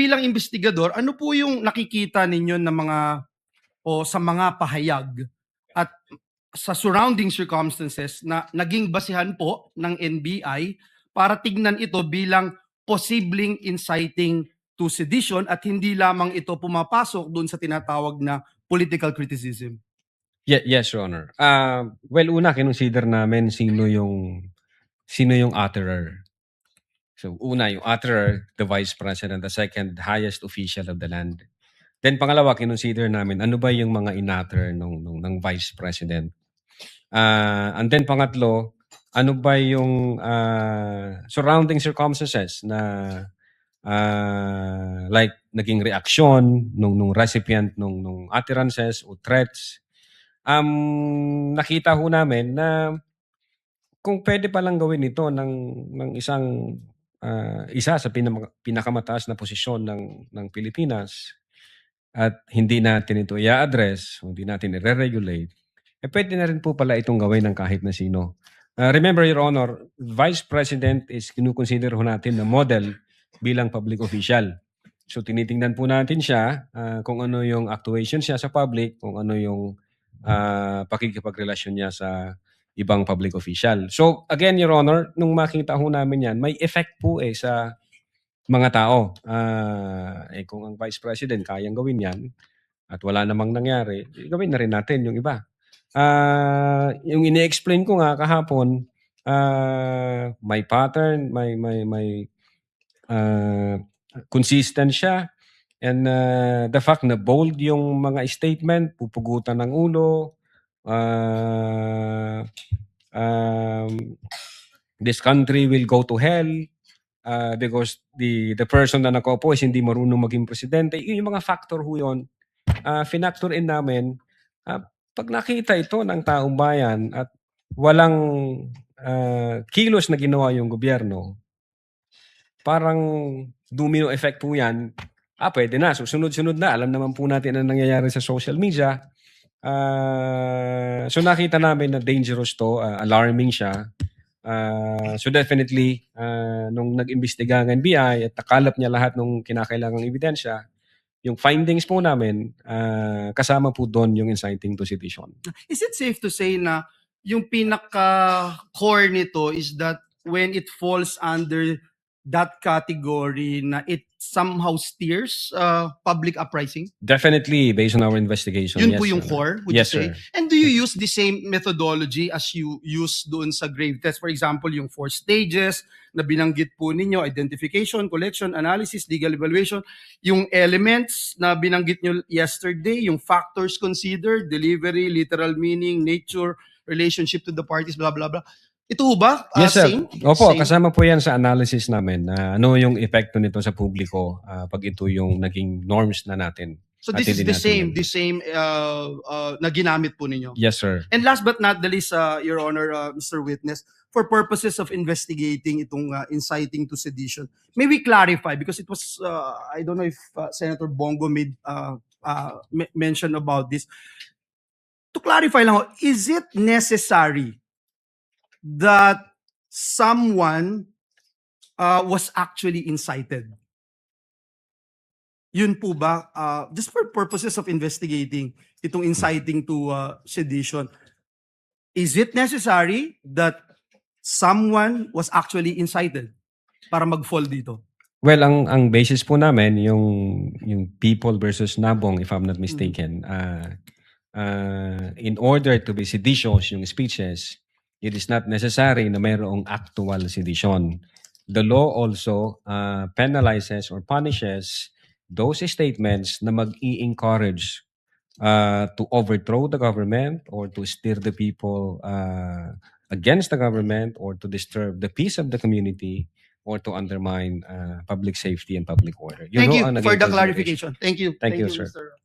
bilang investigador, ano po yung nakikita ninyo na mga o sa mga pahayag at sa surrounding circumstances na naging basihan po ng NBI para tignan ito bilang posibleng inciting to sedition at hindi lamang ito pumapasok doon sa tinatawag na political criticism? Yes, Your Honor. Well, una, kinonsider namin sino yung utterer. So, una, yung utterer, the Vice President, the second highest official of the land. Then, pangalawa, kinonsider namin ano ba yung mga in-utter ng Vice President. And then, pangatlo, ano ba yung surrounding circumstances na like naging reaksyon nung recipient nung utterances o threats. Nakita ho namin na kung pwede palang gawin ito ng isang isa sa pinakamataas na posisyon ng Pilipinas at hindi natin ito i-address, hindi natin i-regulate, pwede na rin po pala itong gawin ng kahit na sino. Remember, Your Honor, Vice President is kinukonsider ho natin na model bilang public official. So tinitingnan po natin siya kung ano yung actuation siya sa public, kung ano yung pakikipagrelasyon niya sa ibang public official. So again, Your Honor, nung makita ho namin yan, may effect po sa mga tao. Kung ang Vice President kayang gawin yan at wala namang nangyari, gawin na rin natin yung iba. Yung ini-explain ko nga kahapon, may pattern, may consistent siya. And the fact na bold yung mga statement, pupugutan ng ulo, this country will go to hell because the person na nakaupo is hindi marunong maging presidente. Yung mga factor ho yun, finactor in namin. Pag nakita ito ng taong bayan at walang kilos na ginawa yung gobyerno, parang domino effect po yan. Pwede na. So, sunod-sunod na. Alam naman po natin ang nangyayari sa social media. So, nakita namin na dangerous to. Alarming siya. So, definitely, nung nag-imbestiga ng NBI at nakalap niya lahat ng kinakailangang ebidensya, yung findings po namin, kasama po doon yung inciting to sedition. Is it safe to say na yung pinaka-core nito is that when it falls under that category na it somehow steers public uprising? Definitely, based on our investigation. Yun yes, po yung sir. core, would Yes, you say? sir. And do you use the same methodology as you use doon sa grave test? For example, yung 4 stages na binanggit po ninyo, identification, collection, analysis, legal evaluation, yung elements na binanggit nyo yesterday, yung factors considered, delivery, literal meaning, nature, relationship to the parties, blah, blah, blah. Ito ba? Yes, sir. Same? Opo, Same? kasama po yan sa analysis namin. Ano yung epekto nito sa publiko pag ito yung naging norms na natin. So at this is hindi the natin same na ginamit po ninyo? Yes, sir. And last but not the least, Your Honor, Mr. Witness, for purposes of investigating itong inciting to sedition, may we clarify, because it was, I don't know if Senator Bongo made mention about this. To clarify lang, is it necessary that someone was actually incited? Yun po ba, just for purposes of investigating itong inciting to sedition, is it necessary that someone was actually incited para mag-fall dito? Well, ang basis po namin, yung People versus Nabong, if I'm not mistaken, in order to be seditious yung speeches, it is not necessary na mayroong actual sedition. The law also penalizes or punishes those statements na mag-i-encourage to overthrow the government or to steer the people against the government or to disturb the peace of the community or to undermine public safety and public order. Thank you for the clarification. Thank you. Thank you, sir. Mr.